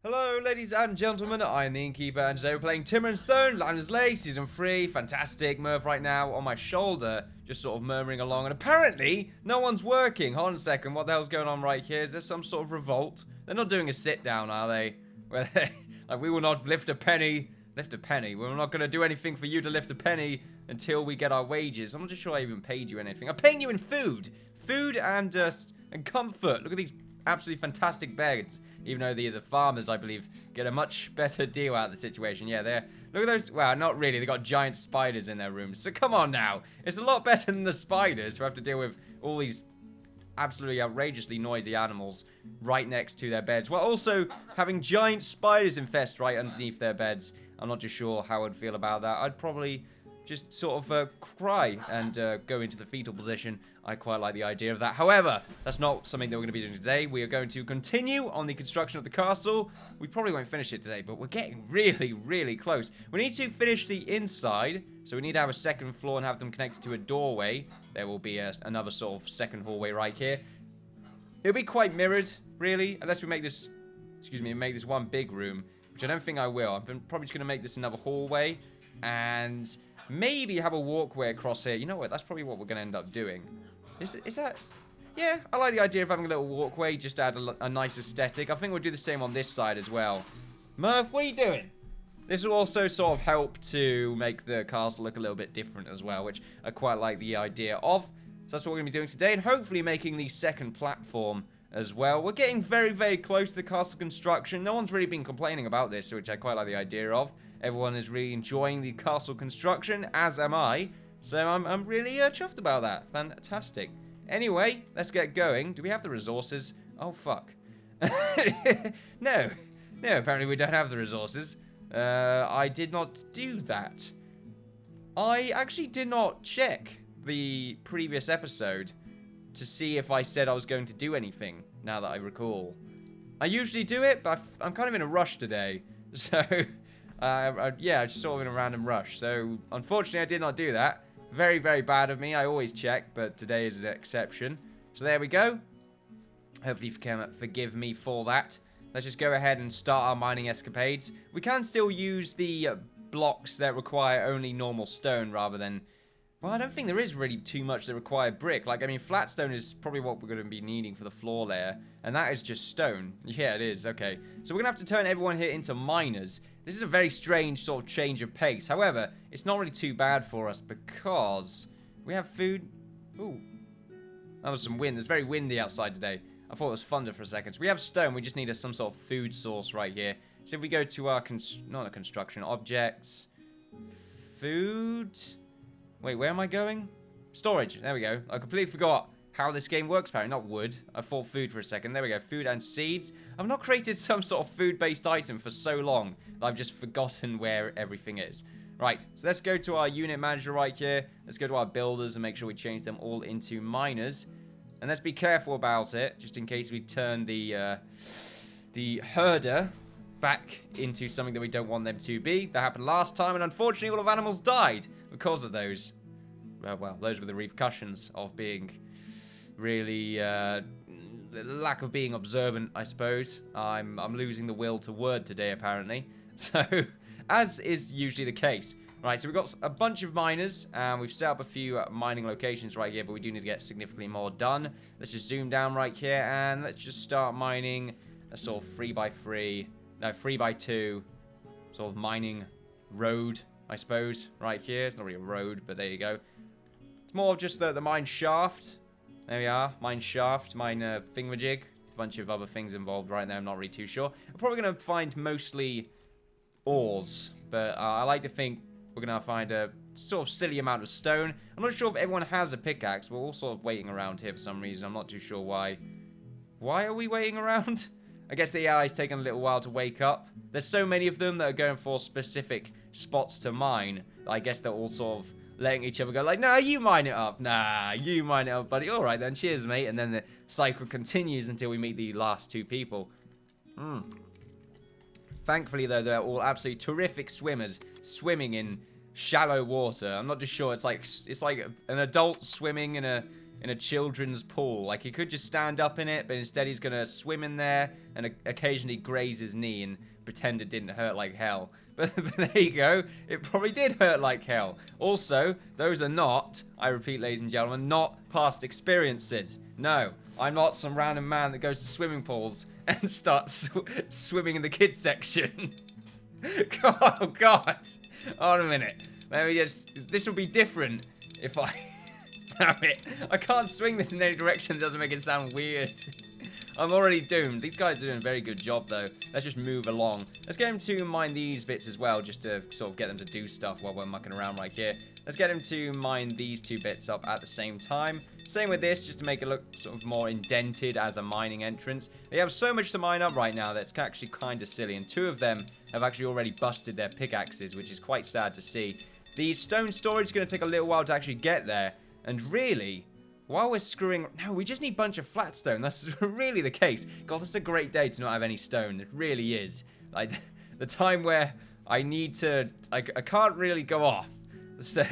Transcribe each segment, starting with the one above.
Hello, ladies and gentlemen, I am the Innkeeper, and today we're playing Timber and Stone, Islay, Season 3, fantastic. Murph right now on my shoulder, just sort of murmuring along, and apparently, no one's working. Hold on a second, what the hell's going on right here? Is there some sort of revolt? They're not doing a sit-down, are they? Where they, like, we will not lift a penny. Lift a penny? We're not going to do anything for you to lift a penny until we get our wages. I'm not sure I even paid you anything. I'm paying you in food. Food and comfort. Look at these absolutely fantastic beds. Even though the farmers, I believe, get a much better deal out of the situation. Yeah, look at those. Well, not really. They got giant spiders in their rooms. So come on now. It's a lot better than the spiders who have to deal with all these absolutely outrageously noisy animals right next to their beds. While also having giant spiders infest right underneath their beds. I'm not too sure how I'd feel about that. I'd probably just sort of cry and go into the fetal position. I quite like the idea of that. However, that's not something that we're going to be doing today. We are going to continue on the construction of the castle. We probably won't finish it today, but we're getting really, really close. We need to finish the inside, so we need to have a second floor and have them connected to a doorway. There will be another sort of second hallway right here. It'll be quite mirrored, really, unless we make this, make this one big room, which I don't think I will. I'm probably just going to make this another hallway, and maybe have a walkway across here. You know what? That's probably what we're going to end up doing. Is that... Yeah, I like the idea of having a little walkway, just to add a nice aesthetic. I think we'll do the same on this side as well. Murph, what are you doing? This will also sort of help to make the castle look a little bit different as well, which I quite like the idea of. So that's what we're going to be doing today, and hopefully making the second platform as well. We're getting very, very close to the castle construction. No one's really been complaining about this, which I quite like the idea of. Everyone is really enjoying the castle construction, as am I. So I'm really chuffed about that. Fantastic. Anyway, let's get going. Do we have the resources? Oh, fuck. No. No, apparently we don't have the resources. I did not do that. I actually did not check the previous episode to see if I said I was going to do anything, now that I recall. I usually do it, but I'm kind of in a rush today. So, yeah, just sort of in a random rush. So, unfortunately, I did not do that. Very, very bad of me. I always check, but today is an exception. So there we go. Hopefully you can forgive me for that. Let's just go ahead and start our mining escapades. We can still use the blocks that require only normal stone rather than... Well, I don't think there is really too much that require brick. Like, I mean, flat stone is probably what we're going to be needing for the floor layer. And that is just stone. Yeah, it is. Okay. So we're going to have to turn everyone here into miners. This is a very strange sort of change of pace. However, it's not really too bad for us because we have food. Ooh. That was some wind. It's very windy outside today. I thought it was thunder for a second. So we have stone. We just need some sort of food source right here. So if we go to our, not a construction, objects, food... Wait, where am I going? Storage. There we go. I completely forgot how this game works, apparently. Not wood. I thought food for a second. There we go. Food and seeds. I've not created some sort of food-based item for so long that I've just forgotten where everything is. Right. So let's go to our unit manager right here. Let's go to our builders and make sure we change them all into miners. And let's be careful about it, just in case we turn the herder back into something that we don't want them to be. That happened last time, and unfortunately all of animals died because of those. Well, those were the repercussions of being really, the lack of being observant, I suppose. I'm losing the will to word today, apparently. So, as is usually the case. Right, so we've got a bunch of miners, and we've set up a few mining locations right here, but we do need to get significantly more done. Let's just zoom down right here, and let's just start mining a sort of 3x3, no, 3x2 sort of mining road, I suppose, right here. It's not really a road, but there you go. It's more of just the mine shaft. There we are, mine shaft, mine thingamajig. A bunch of other things involved right now, I'm not really too sure. I'm probably going to find mostly ores, but I like to think we're going to find a sort of silly amount of stone. I'm not sure if everyone has a pickaxe. We're all sort of waiting around here for some reason. I'm not too sure why. Why are we waiting around? I guess the AI's taken a little while to wake up. There's so many of them that are going for specific spots to mine. I guess they're all sort of letting each other go like, nah, you mine it up. Nah, you mine it up, buddy. All right then, cheers, mate. And then the cycle continues until we meet the last two people. Thankfully, though, they're all absolutely terrific swimmers, swimming in shallow water. I'm not just sure. It's like an adult swimming in a in a children's pool. Like, he could just stand up in it, but instead he's going to swim in there and occasionally graze his knee and pretend it didn't hurt like hell. But there you go. It probably did hurt like hell. Also, those are not, I repeat, ladies and gentlemen, not past experiences. No, I'm not some random man that goes to swimming pools and starts swimming in the kids section. Oh, God. Hold a minute. Let me just... This would be different if I... Damn it. I can't swing this in any direction that doesn't make it sound weird. I'm already doomed. These guys are doing a very good job, though. Let's just move along. Let's get him to mine these bits as well, just to sort of get them to do stuff while we're mucking around right here. Let's get him to mine these 2 bits up at the same time. Same with this, just to make it look sort of more indented as a mining entrance. They have so much to mine up right now that's actually kind of silly, and 2 of them have actually already busted their pickaxes, which is quite sad to see. The stone storage is going to take a little while to actually get there, and really... While we're screwing... No, we just need a bunch of flat stone. That's really the case. God, this is a great day to not have any stone. It really is. Like, the time where I need to... I can't really go off. So...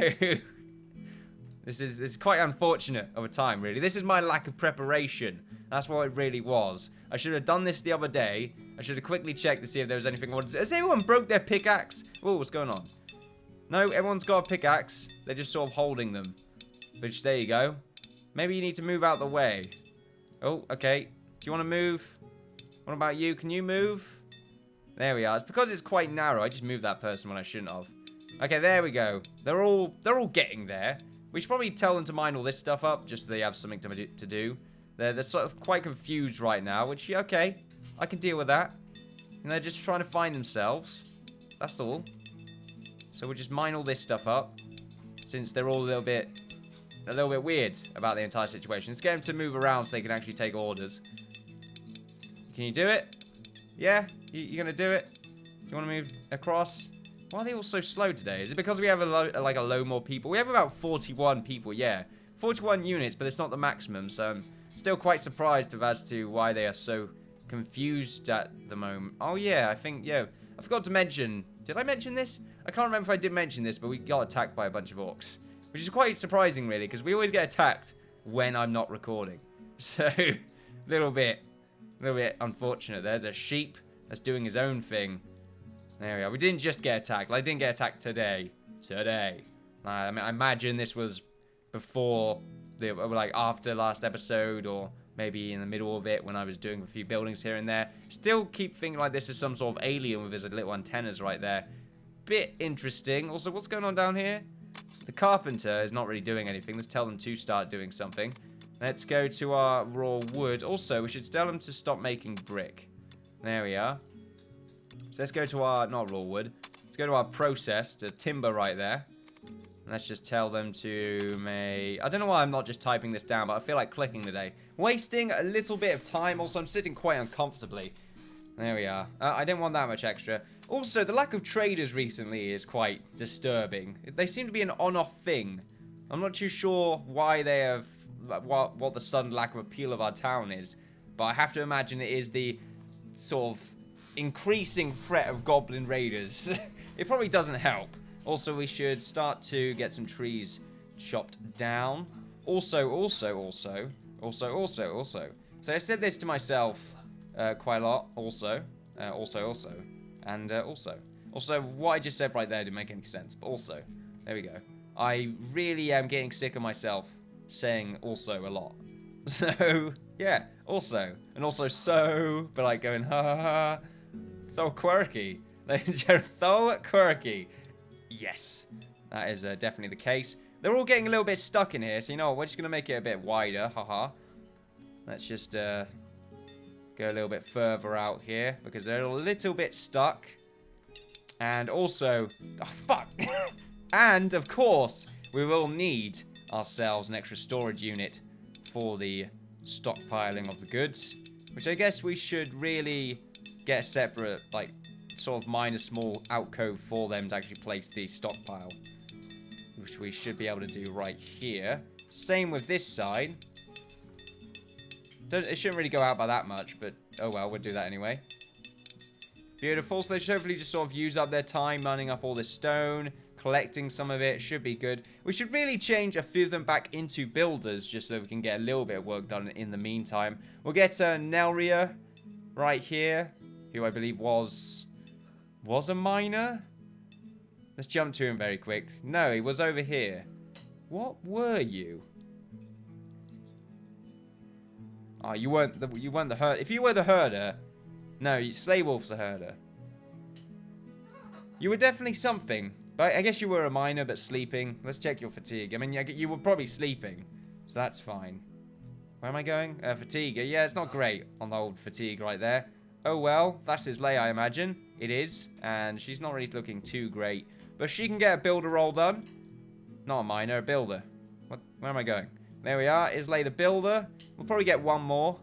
This is quite unfortunate of a time, really. This is my lack of preparation. That's what it really was. I should have done this the other day. I should have quickly checked to see if there was anything I wanted to... Has anyone broke their pickaxe? Oh, what's going on? No, everyone's got a pickaxe. They're just sort of holding them. Which, there you go. Maybe you need to move out the way. Oh, okay. Do you want to move? What about you? Can you move? There we are. It's because it's quite narrow. I just moved that person when I shouldn't have. Okay, there we go. They're all getting there. We should probably tell them to mine all this stuff up, just so they have something to do. They're sort of quite confused right now, which, okay, I can deal with that. And they're just trying to find themselves. That's all. So we'll just mine all this stuff up, since they're all a little bit weird about the entire situation. Let's get them to move around so they can actually take orders. Can you do it? Yeah? You gonna do it? Do you want to move across? Why are they all so slow today? Is it because we have a low more people? We have about 41 people, yeah. 41 units, but it's not the maximum, so I'm still quite surprised as to why they are so confused at the moment. Oh, yeah, I think, yeah. I forgot to mention... Did I mention this? I can't remember if I did mention this, but we got attacked by a bunch of orcs. Which is quite surprising, really, because we always get attacked when I'm not recording. So, a little bit unfortunate. There's a sheep that's doing his own thing. There we are. We didn't just get attacked. I didn't get attacked today. I mean, I imagine this was before, like, after last episode, or maybe in the middle of it when I was doing a few buildings here and there. Still keep thinking like this is some sort of alien with his little antennas right there. Bit interesting. Also, what's going on down here? The carpenter is not really doing anything. Let's tell them to start doing something. Let's go to our raw wood. Also, we should tell them to stop making brick. There we are. So let's go to our, not raw wood. Let's go to our processed timber right there. And let's just tell them to make... I don't know why I'm not just typing this down, but I feel like clicking today. Wasting a little bit of time. Also, I'm sitting quite uncomfortably. There we are. I didn't want that much extra. Also, the lack of traders recently is quite disturbing. They seem to be an on-off thing. I'm not too sure why they have... What the sudden lack of appeal of our town is. But I have to imagine it is the sort of increasing threat of goblin raiders. It probably doesn't help. Also, we should start to get some trees chopped down. Also. So I said this to myself quite a lot. Also, what I just said right there didn't make any sense. But also, there we go. I really am getting sick of myself saying also a lot. So, yeah, also. And also so, but like going, ha ha ha. So quirky. So quirky. Yes, that is definitely the case. They're all getting a little bit stuck in here, so you know what, we're just going to make it a bit wider, haha. Let's just go a little bit further out here, because they're a little bit stuck. And also, oh, fuck. And, of course, we will need ourselves an extra storage unit for the stockpiling of the goods. Which I guess we should really get a separate, like, sort of mine a small alcove for them to actually place the stockpile. Which we should be able to do right here. Same with this side. It shouldn't really go out by that much, but oh well, we'll do that anyway. Beautiful. So they should hopefully just sort of use up their time mining up all this stone, collecting some of it. Should be good. We should really change a few of them back into builders just so we can get a little bit of work done in the meantime. We'll get Nelria right here, who I believe was a miner. Let's jump to him very quick. No, he was over here. What were you? Oh, you weren't the herder. If you were the herder, no, Slay Wolf's a herder. You were definitely something. But I guess you were a miner, but sleeping. Let's check your fatigue. I mean, you were probably sleeping, so that's fine. Where am I going? Fatigue. Yeah, it's not great on the old fatigue right there. Oh well, that's Islay, I imagine. It is, and she's not really looking too great. But she can get a builder roll done. Not a miner, a builder. Where am I going? There we are, Islay the builder. We'll probably get one more.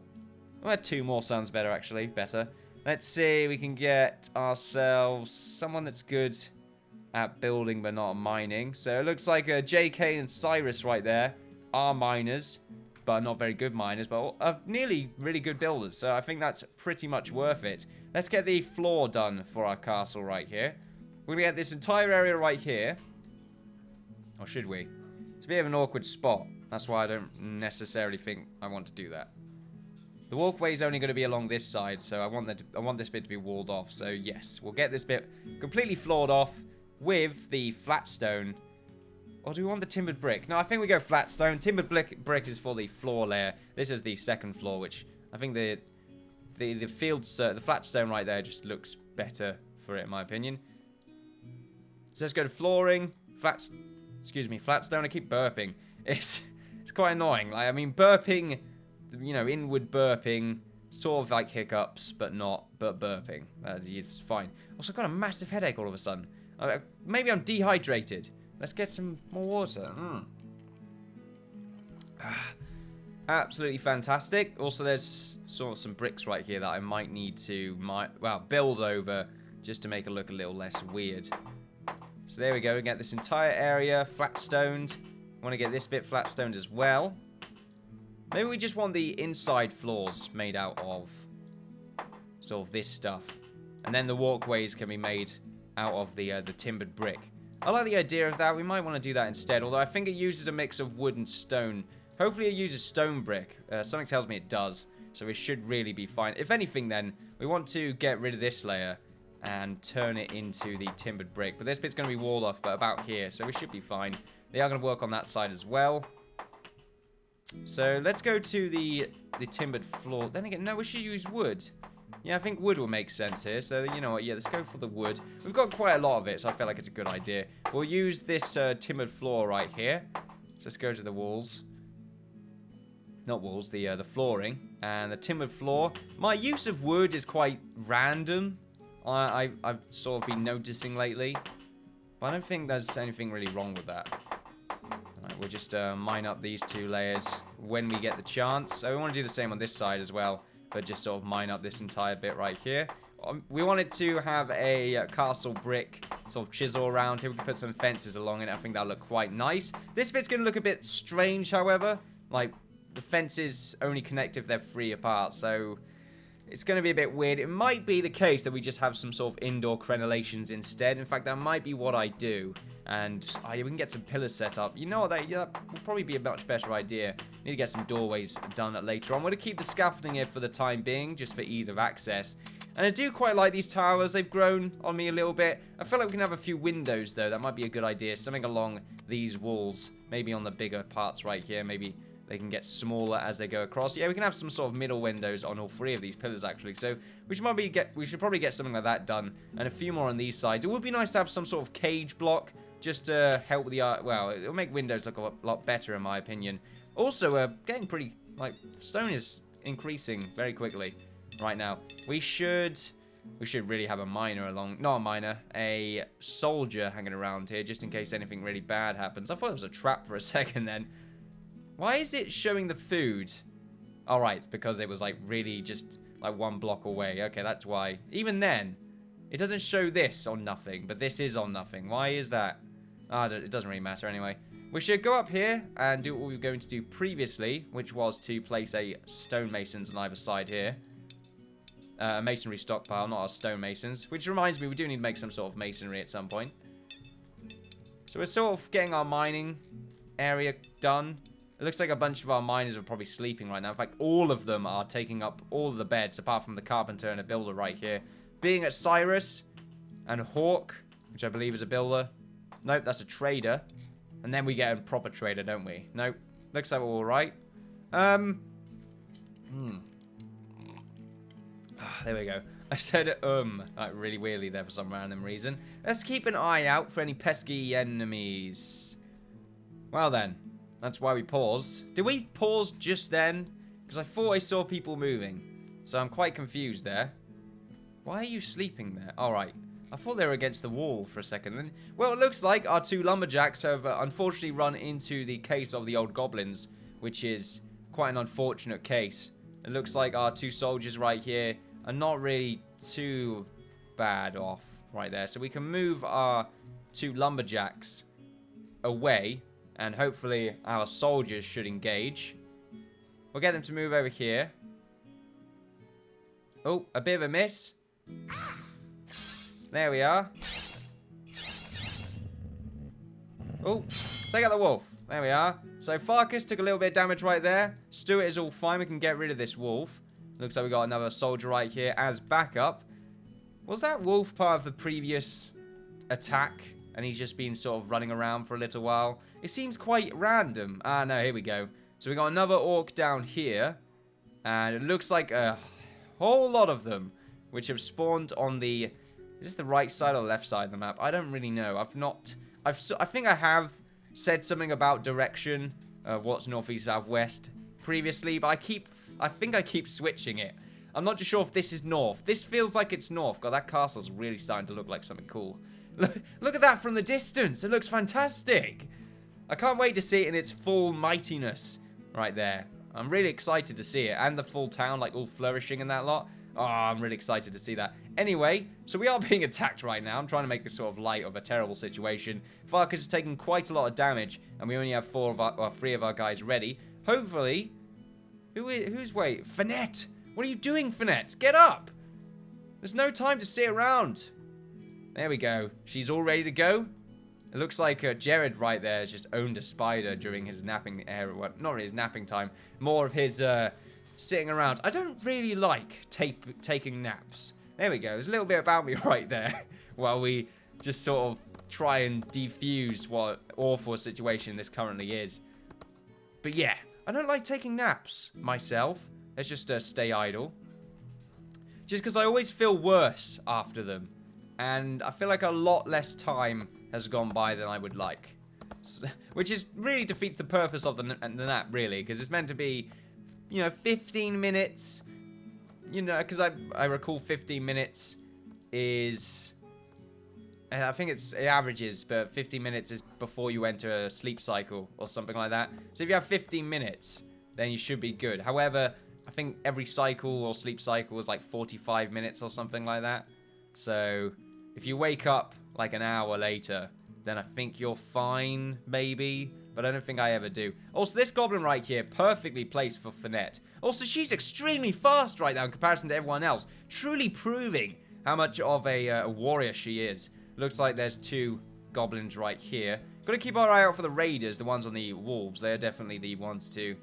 Well, 2 more sounds better, actually. Better. Let's see, we can get ourselves someone that's good at building but not mining. So it looks like JK and Cyrus right there are miners, but not very good miners, but nearly really good builders. So I think that's pretty much worth it. Let's get the floor done for our castle right here. We're going to get this entire area right here. Or should we? It's a bit of an awkward spot. That's why I don't necessarily think I want to do that. The walkway is only going to be along this side, so I want this bit to be walled off. So yes, we'll get this bit completely floored off with the flat stone. Or do we want the timbered brick? No, I think we go flat stone. Timbered brick is for the floor layer. This is the second floor, which I think the flat stone right there just looks better for it, in my opinion. So let's go to flooring. Flat stone. I keep burping. It's quite annoying. Like, I mean, burping, you know, inward burping, sort of like hiccups, but burping. It's fine. Also, I've got a massive headache all of a sudden. Maybe I'm dehydrated. Let's get some more water. Absolutely fantastic. Also, there's sort of some bricks right here that I might need to build over just to make it look a little less weird. So there we go. We get this entire area flat stoned. Want to get this bit flat stoned as well. Maybe we just want the inside floors made out of sort of this stuff, and then the walkways can be made out of the timbered brick. I like the idea of that. We might want to do that instead, although I think it uses a mix of wood and stone. Hopefully it uses stone brick. Something tells me it does, so it should really be fine. If anything, then, we want to get rid of this layer and turn it into the timbered brick. But this bit's going to be walled off, but about here, so we should be fine. They are going to work on that side as well. So let's go to the timbered floor. Then again, no, we should use wood. Yeah, I think wood will make sense here. So, you know what? Yeah, let's go for the wood. We've got quite a lot of it, so I feel like it's a good idea. We'll use this timbered floor right here. So let's go to the walls. Not walls, the flooring. And the timbered floor. My use of wood is quite random. I've sort of been noticing lately. But I don't think there's anything really wrong with that. Right, we'll just mine up these 2 layers when we get the chance. So we want to do the same on this side as well. But just sort of mine up this entire bit right here. We wanted to have a castle brick sort of chisel around here. We can put some fences along it. I think that'll look quite nice. This bit's going to look a bit strange, however. Like, the fences only connect if they're 3 apart. So it's going to be a bit weird. It might be the case that we just have some sort of indoor crenellations instead. In fact, that might be what I do. And we can get some pillars set up. You know what? That will probably be a much better idea. Need to get some doorways done later on. I'm going to keep the scaffolding here for the time being, just for ease of access. And I do quite like these towers. They've grown on me a little bit. I feel like we can have a few windows, though. That might be a good idea. Something along these walls. Maybe on the bigger parts right here. Maybe they can get smaller as they go across. Yeah, we can have some sort of middle windows on all 3 of these pillars, actually. So we should probably get something like that done. And a few more on these sides. It would be nice to have some sort of cage block, just to help with the art. Well, it'll make windows look a lot better, in my opinion. Also, getting pretty, like, stone is increasing very quickly right now. We should really have a miner along, not a miner, a soldier hanging around here, just in case anything really bad happens. I thought it was a trap for a second then. Why is it showing the food? All right, because it was, like, really just, like, 1 block away. Okay, that's why. Even then, it doesn't show this on nothing, but this is on nothing. Why is that? It doesn't really matter anyway. We should go up here and do what we were going to do previously, which was to place a stonemasons on either side here. A masonry stockpile, not our stonemasons. Which reminds me, we do need to make some sort of masonry at some point. So we're sort of getting our mining area done. It looks like a bunch of our miners are probably sleeping right now. In fact, all of them are taking up all of the beds, apart from the carpenter and a builder right here. Being at Cyrus and Hawk, which I believe is a builder. Nope, that's a trader. And then we get a proper trader, don't we? Nope. Looks like we're all right. There we go. I said like really weirdly there for some random reason. Let's keep an eye out for any pesky enemies. Well then, that's why we paused. Did we pause just then? Because I thought I saw people moving. So I'm quite confused there. Why are you sleeping there? Alright. I thought they were against the wall for a second. Then, well, it looks like our two lumberjacks have unfortunately run into the case of the old goblins, which is quite an unfortunate case. It looks like our two soldiers right here are not really too bad off right there. So we can move our two lumberjacks away, and hopefully our soldiers should engage. We'll get them to move over here. Oh, a bit of a miss. There we are. Oh, take out the wolf. There we are. So Farkas took a little bit of damage right there. Stuart is all fine. We can get rid of this wolf. Looks like we got another soldier right here as backup. Was that wolf part of the previous attack? And he's just been sort of running around for a little while. It seems quite random. Ah, no, here we go. So we got another orc down here. And it looks like a whole lot of them, which have spawned on the... Is this the right side or left side of the map? I don't really know. I think I have said something about direction, what's northeast, southwest previously, but I think I keep switching it. I'm not too sure if this is north. This feels like it's north. God, that castle's really starting to look like something cool. Look at that from the distance. It looks fantastic. I can't wait to see it in its full mightiness right there. I'm really excited to see it. And the full town, like, all flourishing and that lot. Oh, I'm really excited to see that. Anyway, so we are being attacked right now. I'm trying to make a sort of light of a terrible situation. Farkas has taken quite a lot of damage, and we only have three of our guys ready. Hopefully... Who's wait? Finette! What are you doing, Finette? Get up! There's no time to sit around. There we go. She's all ready to go. It looks like Jared right there has just owned a spider during his napping era. Well, not really his napping time. More of his sitting around. I don't really like taking naps. There we go. There's a little bit about me right there. While we just sort of try and defuse what awful situation this currently is. But yeah, I don't like taking naps myself. Let's just stay idle. Just because I always feel worse after them. And I feel like a lot less time has gone by than I would like. So, which is really defeats the purpose of the nap, really. Because it's meant to be, 15 minutes. Because I recall 15 minutes is... I think it averages, but 15 minutes is before you enter a sleep cycle or something like that. So if you have 15 minutes, then you should be good. However, I think every cycle or sleep cycle is like 45 minutes or something like that. So if you wake up like an hour later, then I think you're fine, maybe. But I don't think I ever do. Also, this goblin right here, perfectly placed for Finette. Also, she's extremely fast right now in comparison to everyone else. Truly proving how much of a warrior she is. Looks like there's two goblins right here. Got to keep our eye out for the raiders, the ones on the wolves. They're definitely the ones to...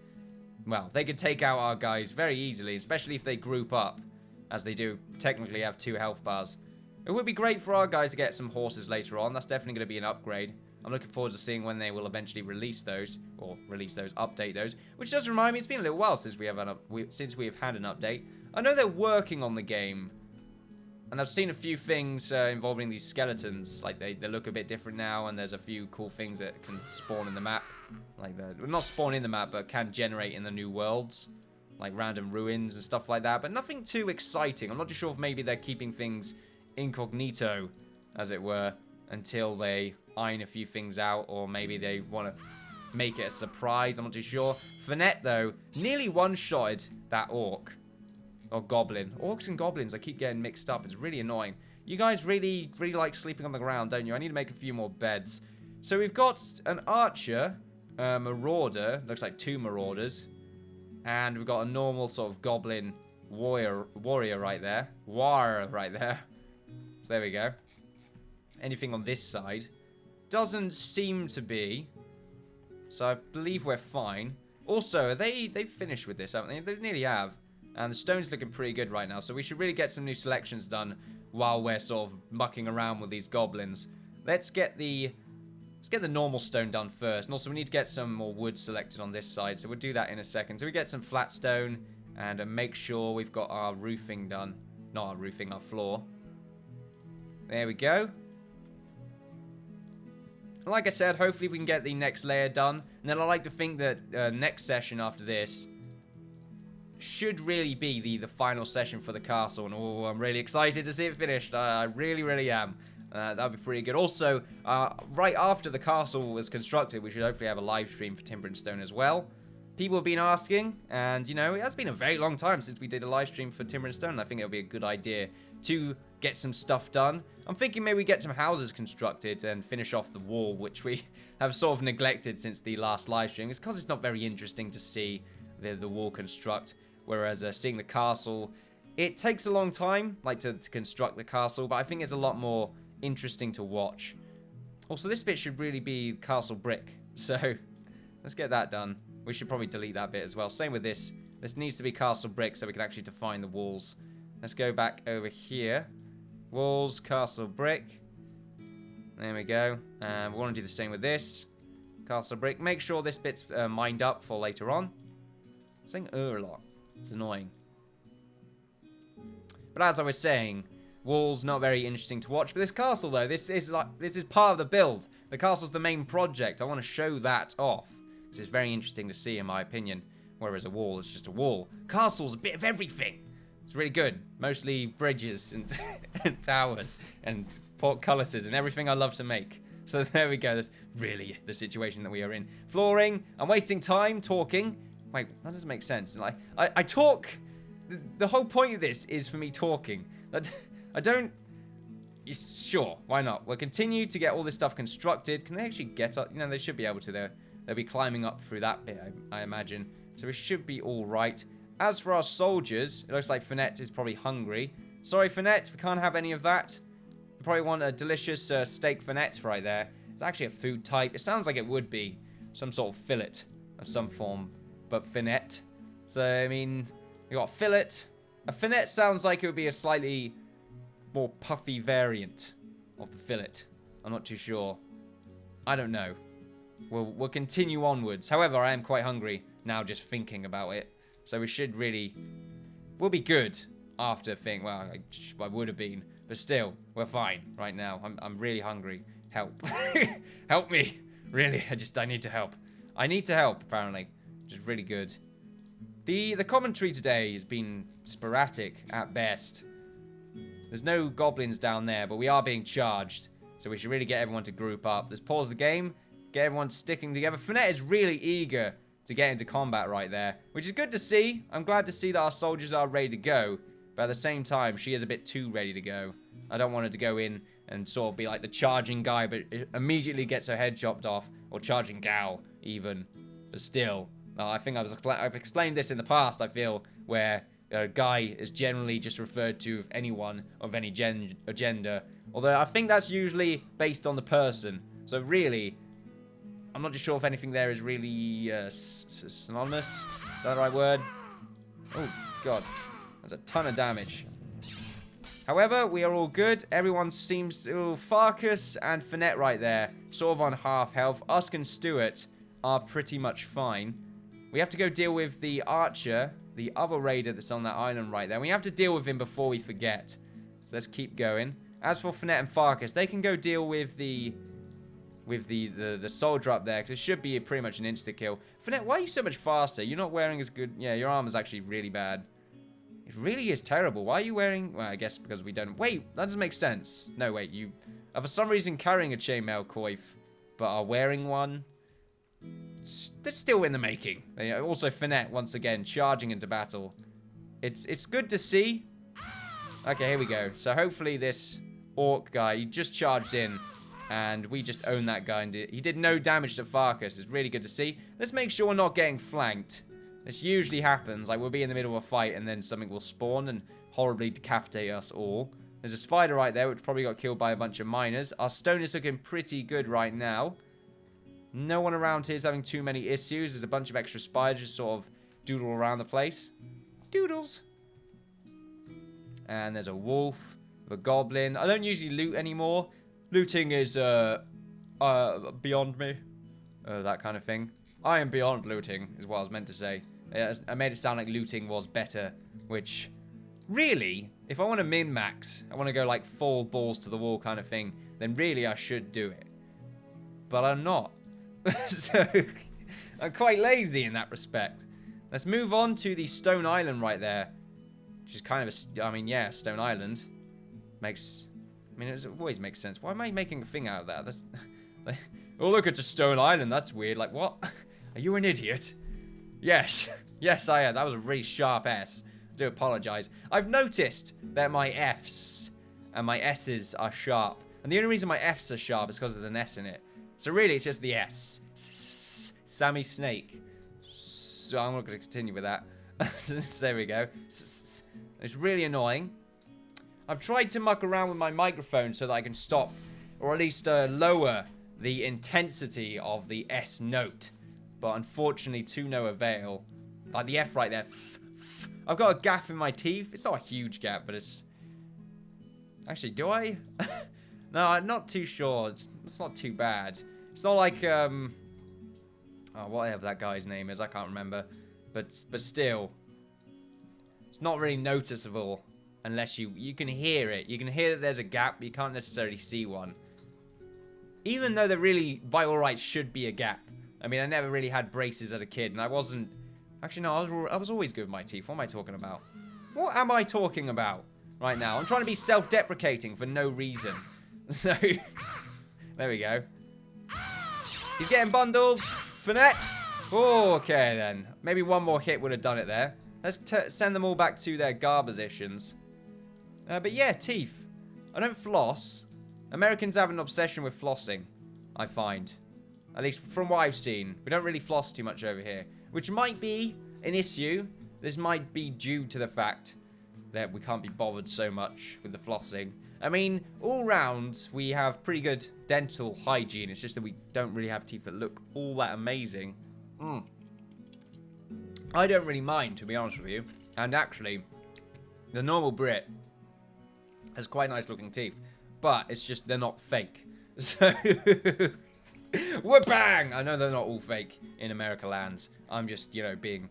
Well, they could take out our guys very easily, especially if they group up, as they do technically have 2 health bars. It would be great for our guys to get some horses later on. That's definitely going to be an upgrade. I'm looking forward to seeing when they will eventually release those, or update those. Which does remind me, it's been a little while since we have had an update. I know they're working on the game, and I've seen a few things involving these skeletons. Like they look a bit different now, and there's a few cool things that can spawn in the map. Like not spawn in the map, but can generate in the new worlds. Like random ruins and stuff like that. But nothing too exciting. I'm not too sure if maybe they're keeping things incognito, as it were, until they iron a few things out, or maybe they want to make it a surprise. I'm not too sure. Finette, though, nearly one-shotted that orc. Or goblin. Orcs and goblins, I keep getting mixed up. It's really annoying. You guys really like sleeping on the ground, don't you? I need to make a few more beds. So we've got an archer, a marauder, looks like 2 marauders, and we've got a normal sort of goblin warrior right there. So there we go. Anything on this side? doesn't seem to be. So I believe we're fine. Also, they've finished with this, haven't they? They nearly have. And the stone's looking pretty good right now. So we should really get some new selections done while we're sort of mucking around with these goblins. Let's get the normal stone done first. And also we need to get some more wood selected on this side. So we'll do that in a second. So we get some flat stone and make sure we've got our roofing done. Not our roofing, our floor. There we go. Like I said, hopefully we can get the next layer done. And then I like to think that next session after this should really be the final session for the castle. And oh, I'm really excited to see it finished. I really, really am. That'd be pretty good. Also, right after the castle was constructed, we should hopefully have a live stream for Timber and Stone as well. People have been asking, and you know, it has been a very long time since we did a live stream for Timber and Stone. And I think it'll be a good idea to get some stuff done. I'm thinking maybe get some houses constructed and finish off the wall, which we have sort of neglected since the last live stream. It's because it's not very interesting to see the wall construct, whereas seeing the castle, it takes a long time, like to construct the castle, but I think it's a lot more interesting to watch. Also, this bit should really be castle brick, so let's get that done. We should probably delete that bit as well. Same with this. This needs to be castle brick so we can actually define the walls. Let's go back over here. Walls, castle brick. There we go. We want to do the same with this. Castle brick. Make sure this bit's mined up for later on. I'm saying a lot. It's annoying. But as I was saying, walls not very interesting to watch. But this castle though, this is part of the build. The castle's the main project. I want to show that off. This is very interesting to see in my opinion. Whereas a wall is just a wall. Castle's a bit of everything. It's really good. Mostly bridges and, and towers and portcullises and everything I love to make. So there we go. That's really the situation that we are in. Flooring. I'm wasting time talking. Wait, that doesn't make sense. Like I talk. The whole point of this is for me talking. I don't. Sure, why not? We'll continue to get all this stuff constructed. Can they actually get up? You know, they should be able to. They'll be climbing up through that bit, I imagine. So we should be all right. As for our soldiers, it looks like Finette is probably hungry. Sorry, Finette, we can't have any of that. You probably want a delicious steak Finette right there. It's actually a food type. It sounds like it would be some sort of fillet of some form, but Finette. So, I mean, you got fillet. A Finette sounds like it would be a slightly more puffy variant of the fillet. I'm not too sure. I don't know. We'll continue onwards. However, I am quite hungry now just thinking about it. So we should really... We'll be good after think. Well, I would have been. But still, we're fine right now. I'm really hungry. Help. Help me. Really, I need to help. I need to help, apparently. Which is really good. The commentary today has been sporadic at best. There's no goblins down there, but we are being charged. So we should really get everyone to group up. Let's pause the game. Get everyone sticking together. Finette is really eager to get into combat right there, which is good to see. I'm glad to see that our soldiers are ready to go, but at the same time, she is a bit too ready to go. I don't want her to go in and sort of be like the charging guy, but immediately gets her head chopped off, or charging gal, even. But still, I think I've explained this in the past, I feel, where a guy is generally just referred to as anyone of any gender, although I think that's usually based on the person. So really, I'm not too sure if anything there is really synonymous. Is that the right word? Oh, God. That's a ton of damage. However, we are all good. Everyone seems to... Farkas and Finette right there, sort of on half health. Usk and Stuart are pretty much fine. We have to go deal with the archer, the other raider that's on that island right there. We have to deal with him before we forget. So let's keep going. As for Finette and Farkas, they can go deal with the soldier up there, because it should be pretty much an insta-kill. Finette, why are you so much faster? You're not wearing as good... Yeah, your armor's actually really bad. It really is terrible. Why are you wearing... Well, I guess because we don't... Wait, that doesn't make sense. No, wait, you are for some reason carrying a chainmail coif, but are wearing one. That's still in the making. Also, Finette, once again, charging into battle. It's good to see. Okay, here we go. So hopefully this orc guy, he just charged in. And we just own that guy. And he did no damage to Farkas. It's really good to see. Let's make sure we're not getting flanked. This usually happens. Like, we'll be in the middle of a fight and then something will spawn and horribly decapitate us all. There's a spider right there, which probably got killed by a bunch of miners. Our stone is looking pretty good right now. No one around here is having too many issues. There's a bunch of extra spiders just sort of doodle around the place. Doodles. And there's a wolf, a goblin. I don't usually loot anymore. Looting is beyond me. That kind of thing. I am beyond looting, is what I was meant to say. I made it sound like looting was better, which, really, if I want to min-max, I want to go like full balls to the wall kind of thing, then really I should do it. But I'm not. So, I'm quite lazy in that respect. Let's move on to the Stone Island right there. Which is kind of I mean, yeah, Stone Island. It always makes sense. Why am I making a thing out of that? That's, oh, look, it's a Stone Island. That's weird. Like, what? Are you an idiot? Yes. Yes, I am. That was a really sharp S. I do apologize. I've noticed that my Fs and my S's are sharp. And the only reason my Fs are sharp is because of the S in it. So really, it's just the S. Sammy Snake. So I'm not going to continue with that. There we go. It's really annoying. I've tried to muck around with my microphone so that I can stop, or at least lower the intensity of the S note. But unfortunately, to no avail. Like the F right there. I've got a gap in my teeth. It's not a huge gap, but it's... Actually, do I? No, I'm not too sure. It's not too bad. It's not like, oh, whatever that guy's name is. I can't remember. But still. It's not really noticeable unless you can hear it. You can hear that there's a gap, but you can't necessarily see one. Even though there really, by all rights, should be a gap. I mean, I never really had braces as a kid, and I wasn't... Actually, no, I was always good with my teeth. What am I talking about? What am I talking about right now? I'm trying to be self-deprecating for no reason. So, there we go. He's getting bundled. Finette. Oh, okay, then. Maybe one more hit would have done it there. Let's send them all back to their gar positions. But yeah, teeth. I don't floss. Americans have an obsession with flossing, I find. At least from what I've seen. We don't really floss too much over here. Which might be an issue. This might be due to the fact that we can't be bothered so much with the flossing. I mean, all round, we have pretty good dental hygiene. It's just that we don't really have teeth that look all that amazing. I don't really mind, to be honest with you. And actually, the normal Brit has quite nice looking teeth. But it's just, they're not fake. So... Whoop-bang! I know they're not all fake in America lands. I'm just, being,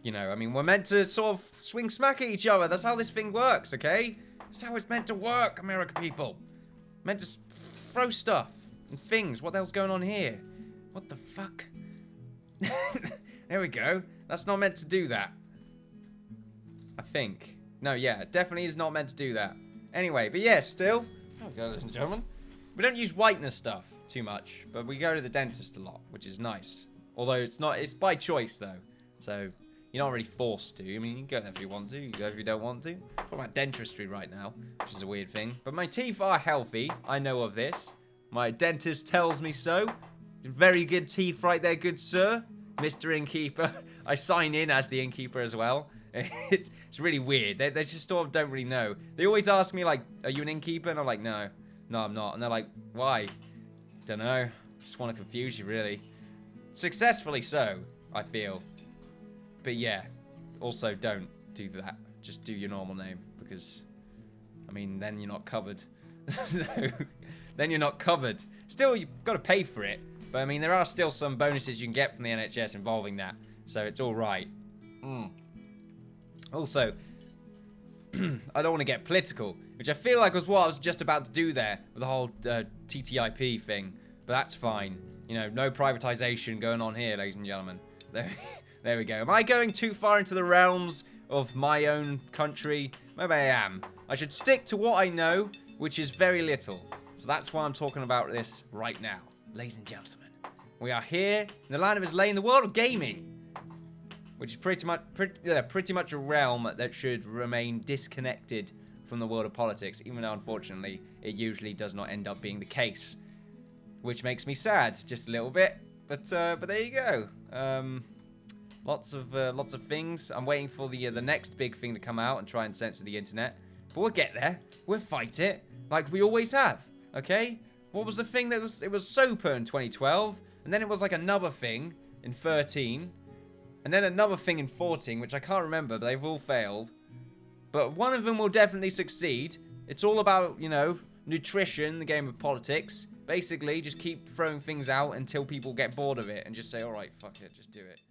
I mean, we're meant to sort of swing smack at each other. That's how this thing works, okay? That's how it's meant to work, American people. Meant to throw stuff and things. What the hell's going on here? What the fuck? There we go. That's not meant to do that. I think. No, yeah, definitely is not meant to do that. Anyway, but yeah, still. Oh, God, ladies and gentlemen. We don't use whitener stuff too much, but we go to the dentist a lot, which is nice. Although it's by choice, though. So, you're not really forced to. I mean, you can go there if you want to. You can go if you don't want to. I'm talking about dentistry right now, which is a weird thing. But my teeth are healthy. I know of this. My dentist tells me so. Very good teeth right there, good sir. Mr. Innkeeper. I sign in as the Innkeeper as well. It's really weird. They just sort of don't really know. They always ask me, like, are you an Innkeeper? And I'm like, no. No, I'm not. And they're like, why? Don't know. Just want to confuse you, really. Successfully so, I feel. But yeah, also don't do that. Just do your normal name, because, I mean, then you're not covered. No, then you're not covered. Still, you've got to pay for it. But, I mean, there are still some bonuses you can get from the NHS involving that. So it's all right. Also, I don't want to get political, which I feel like was what I was just about to do there with the whole TTIP thing. But that's fine. No privatization going on here, ladies and gentlemen. There we go. Am I going too far into the realms of my own country? Maybe I am. I should stick to what I know, which is very little. So that's why I'm talking about this right now. Ladies and gentlemen, we are here in the land of Islay in the world of gaming. Which is pretty much a realm that should remain disconnected from the world of politics, even though, unfortunately, it usually does not end up being the case. Which makes me sad, just a little bit. But there you go. Lots of things. I'm waiting for the next big thing to come out and try and censor the internet. But we'll get there. We'll fight it. Like we always have. Okay? What was the thing that was... It was Soper in 2012. And then it was like another thing in 13. And then another thing in 14, which I can't remember, but they've all failed. But one of them will definitely succeed. It's all about, you know, nutrition, the game of politics. Basically, just keep throwing things out until people get bored of it and just say, all right, fuck it, just do it.